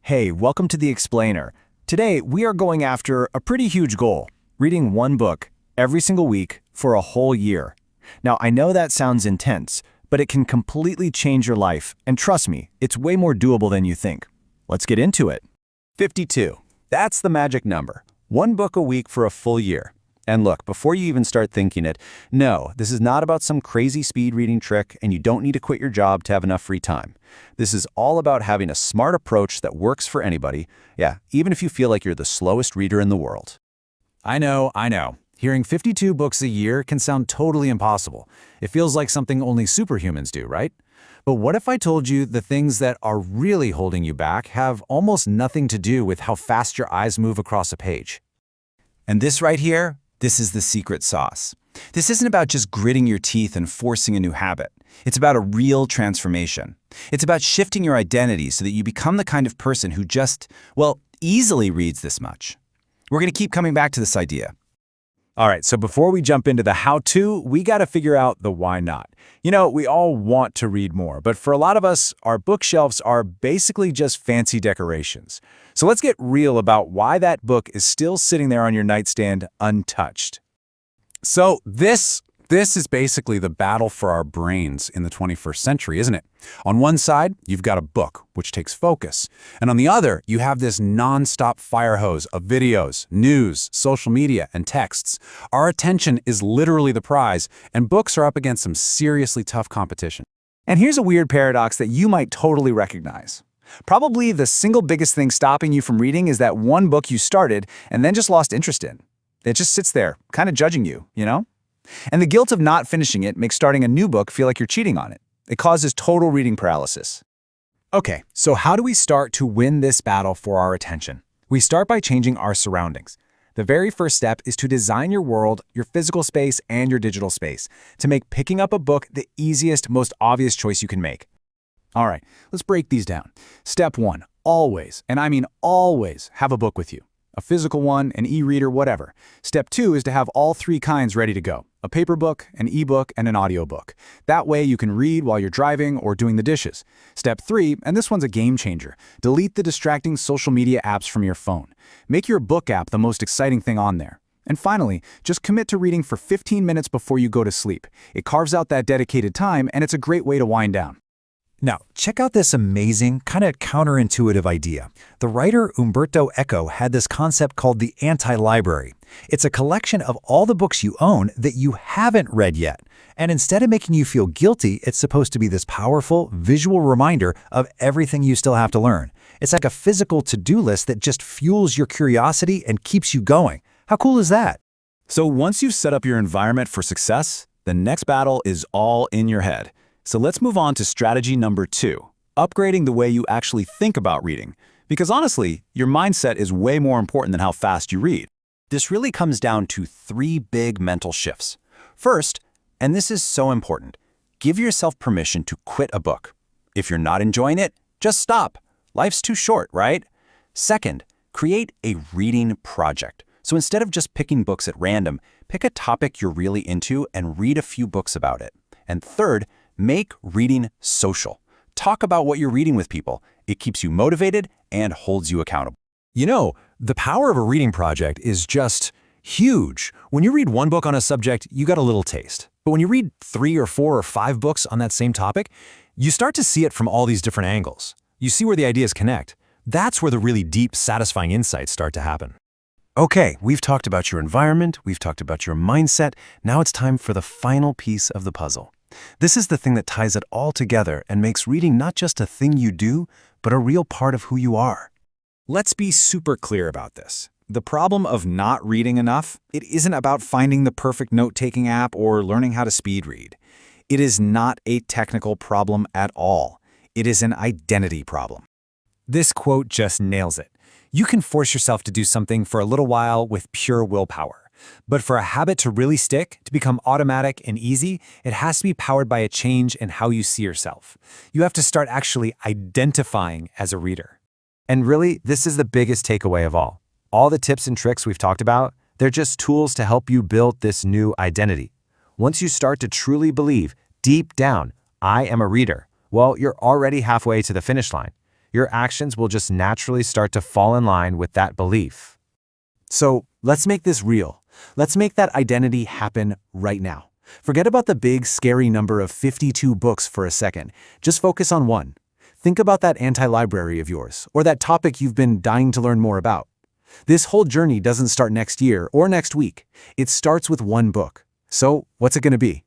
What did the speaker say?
Hey, welcome to The Explainer. Today, we are going after a pretty huge goal, reading one book every single week for a whole year. Now, I know that sounds intense, but it can completely change your life, and trust me, it's way more doable than you think. Let's get into it. 52. That's the magic number. One book a week for a full year. And look, before you even start thinking it, no, this is not about some crazy speed reading trick, and you don't need to quit your job to have enough free time. This is all about having a smart approach that works for anybody, even if you feel like you're the slowest reader in the world. I know. Hearing 52 books a year can sound totally impossible. It feels like something only superhumans do, right? But what if I told you the things that are really holding you back have almost nothing to do with how fast your eyes move across a page? And this right here, this is the secret sauce. This isn't about just gritting your teeth and forcing a new habit. It's about a real transformation. It's about shifting your identity so that you become the kind of person who just, easily reads this much. We're going to keep coming back to this idea. All right, so before we jump into the how-to, we got to figure out the why not. You know, we all want to read more, but for a lot of us, our bookshelves are basically just fancy decorations. So let's get real about why that book is still sitting there on your nightstand untouched. So this is basically the battle for our brains in the 21st century, isn't it? On one side, you've got a book, which takes focus. And on the other, you have this non-stop fire hose of videos, news, social media, and texts. Our attention is literally the prize, and books are up against some seriously tough competition. And here's a weird paradox that you might totally recognize. Probably the single biggest thing stopping you from reading is that one book you started and then just lost interest in. It just sits there, kind of judging you, you know? And the guilt of not finishing it makes starting a new book feel like you're cheating on it. It causes total reading paralysis. Okay, so how do we start to win this battle for our attention? We start by changing our surroundings. The very first step is to design your world, your physical space, and your digital space to make picking up a book the easiest, most obvious choice you can make. All right, let's break these down. Step 1, always, and I mean always, have a book with you. A physical one, an e-reader, whatever. Step 2 is to have all three kinds ready to go. A paper book, an e-book, and an audiobook. That way you can read while you're driving or doing the dishes. Step 3, and this one's a game changer, delete the distracting social media apps from your phone. Make your book app the most exciting thing on there. And finally, just commit to reading for 15 minutes before you go to sleep. It carves out that dedicated time, and it's a great way to wind down. Now, check out this amazing, kind of counterintuitive idea. The writer Umberto Eco had this concept called the anti-library. It's a collection of all the books you own that you haven't read yet. And instead of making you feel guilty, it's supposed to be this powerful, visual reminder of everything you still have to learn. It's like a physical to-do list that just fuels your curiosity and keeps you going. How cool is that? So once you've set up your environment for success, the next battle is all in your head. So let's move on to strategy number 2, upgrading the way you actually think about reading. Because honestly, your mindset is way more important than how fast you read. This really comes down to 3 big mental shifts. First, and this is so important, give yourself permission to quit a book. If you're not enjoying it, just stop. Life's too short, right? Second, create a reading project. So instead of just picking books at random, pick a topic you're really into and read a few books about it. And third, make reading social. Talk about what you're reading with people. It keeps you motivated and holds you accountable. You know, the power of a reading project is just huge. When you read one book on a subject, you got a little taste. But when you read 3 or 4 or 5 books on that same topic, you start to see it from all these different angles. You see where the ideas connect. That's where the really deep, satisfying insights start to happen. Okay, we've talked about your environment, we've talked about your mindset. Now it's time for the final piece of the puzzle. This is the thing that ties it all together and makes reading not just a thing you do, but a real part of who you are. Let's be super clear about this. The problem of not reading enough, it isn't about finding the perfect note-taking app or learning how to speed read. It is not a technical problem at all. It is an identity problem. This quote just nails it. You can force yourself to do something for a little while with pure willpower. But for a habit to really stick, to become automatic and easy, it has to be powered by a change in how you see yourself. You have to start actually identifying as a reader. And really, this is the biggest takeaway of all. All the tips and tricks we've talked about, they're just tools to help you build this new identity. Once you start to truly believe, deep down, I am a reader, well, you're already halfway to the finish line. your actions will just naturally start to fall in line with that belief. So let's make this real. Let's make that identity happen right now. Forget about the big, scary number of 52 books for a second. Just focus on one. Think about that anti-library of yours, or that topic you've been dying to learn more about. This whole journey doesn't start next year or next week. It starts with one book. So what's it going to be?